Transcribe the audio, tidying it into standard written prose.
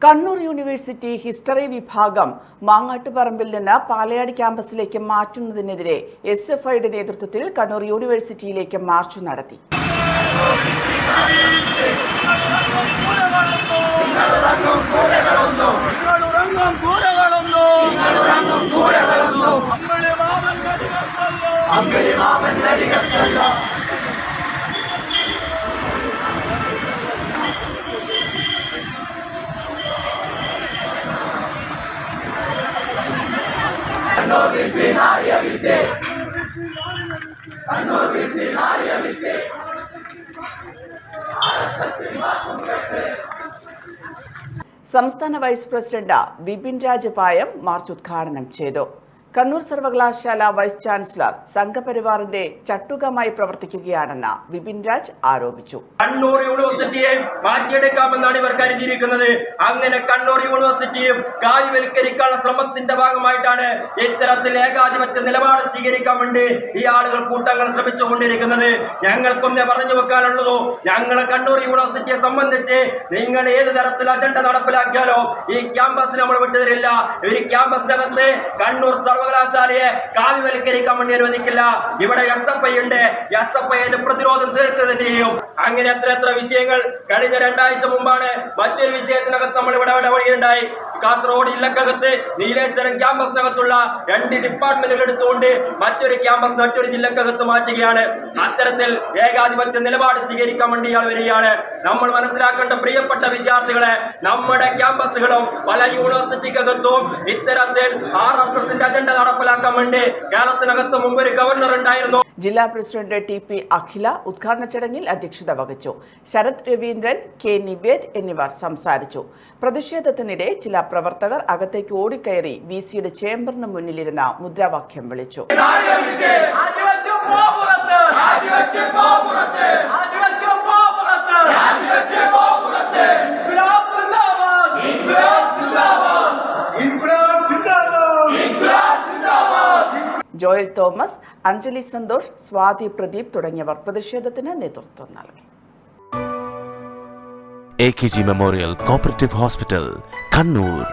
Kannur university history വിഭാഗം മാങ്ങാട്ടുപറമ്പിൽ നിന്ന് പാലയാട് ക്യാമ്പസിലേക്ക് മാറ്റുന്നതിനെതിരെ എസ്എഫ്ഐയുടെ നേതൃത്വത്തിൽ കണ്ണൂർ യൂണിവേഴ്സിറ്റിയിലേക്ക് മാർച്ച് നടത്തി. സംസ്ഥാന വൈസ് പ്രസിഡന്റ് വിപിൻ രാജ് പായം മാർച്ച് ഉദ്ഘാടനം ചെയ്തു. കണ്ണൂർ സർവകലാശാല വൈസ് ചാൻസലർ സംഘപരിവാറിന്റെ ചട്ടുകമായി പ്രവർത്തിക്കുകയാണെന്ന് വിപിൻ രാജ് ആരോപിച്ചു. കണ്ണൂർ യൂണിവേഴ്സിറ്റിയെ മാറ്റിയെടുക്കാമെന്നാണ് ഇവർ കരുതിയിരിക്കുന്നത്. അങ്ങനെ കണ്ണൂർ യൂണിവേഴ്സിറ്റിയും കാവ്യവൽക്കരിക്കാനുള്ള ശ്രമത്തിന്റെ ഭാഗമായിട്ടാണ് ഇത്തരത്തിൽ ഏകാധിപത്യ നിലപാട് സ്വീകരിക്കാൻ വേണ്ടി ഈ ആളുകൾ കൂട്ടങ്ങൾ ശ്രമിച്ചുകൊണ്ടിരിക്കുന്നത്. ഞങ്ങൾക്കൊന്നേ പറഞ്ഞു വെക്കാനുള്ളൂ, ഞങ്ങളെ കണ്ണൂർ യൂണിവേഴ്സിറ്റിയെ സംബന്ധിച്ച് നിങ്ങൾ ഏത് തരത്തിൽ അജണ്ട നടപ്പിലാക്കിയാലോ ഈ ക്യാമ്പസ് നമ്മൾ വിട്ടുതരില്ല. ഈ ക്യാമ്പസിനകത്ത് കണ്ണൂർ സർവകലാശാലയെ കാവ്യവൽക്കരിക്കാൻ വേണ്ടി അനുവദിക്കില്ല. ഇവിടെ SFI ഉണ്ട്, SFI പ്രതിരോധം തീർക്കുക തന്നെ ചെയ്യും. അങ്ങനെ എത്ര വിഷയങ്ങൾ കഴിഞ്ഞ 2 ആഴ്ച മുമ്പാണ് മറ്റൊരു വിഷയത്തിനകത്ത് നമ്മൾ ഇവിടെ ഇടപെടുകയുണ്ടായി. കാസർഗോഡ് ജില്ലക്കകത്ത് നീലേശ്വരം ക്യാമ്പസിനകത്തുള്ള 2 ഡിപ്പാർട്ട്മെന്റുകൾ എടുത്തുകൊണ്ട് മറ്റൊരു ക്യാമ്പസ് മറ്റൊരു ജില്ലക്കകത്ത് മാറ്റുകയാണ്. അത്തരത്തിൽ ഏകാധിപത്യ നിലപാട് സ്വീകരിക്കാൻ വേണ്ടി ഇയാൾ വരികയാണ്. നമ്മൾ മനസ്സിലാക്കേണ്ട പ്രിയപ്പെട്ട വിദ്യാർത്ഥികളെ, നമ്മുടെ ക്യാമ്പസുകളും പല യൂണിവേഴ്സിറ്റിക്കകത്തും ഇത്തരത്തിൽ RSSന്റെ അജണ്ട നടപ്പിലാക്കാൻ വേണ്ടി കേരളത്തിനകത്ത് മുമ്പ് ഒരു ഗവർണർ ഉണ്ടായിരുന്നു. ജില്ലാ പ്രസിഡന്റ് TP അഖില ഉദ്ഘാടന ചടങ്ങിൽ അധ്യക്ഷത വഹിച്ചു. ശരത് രവീന്ദ്രൻ, K നിവേദ് എന്നിവർ സംസാരിച്ചു. പ്രതിഷേധത്തിനിടെ ചില പ്രവർത്തകർ അകത്തേക്ക് ഓടിക്കയറി VCയുടെ ചേംബറിന് മുന്നിലിരുന്ന മുദ്രാവാക്യം വിളിച്ചു. ജോയൽ തോമസ്, അഞ്ജലി സന്തോഷ്, സ്വാതി പ്രദീപ് തുടങ്ങിയവർ പ്രതിഷേധത്തിന് നേതൃത്വം നൽകി. AKG memorial cooperative hospital, Kannur.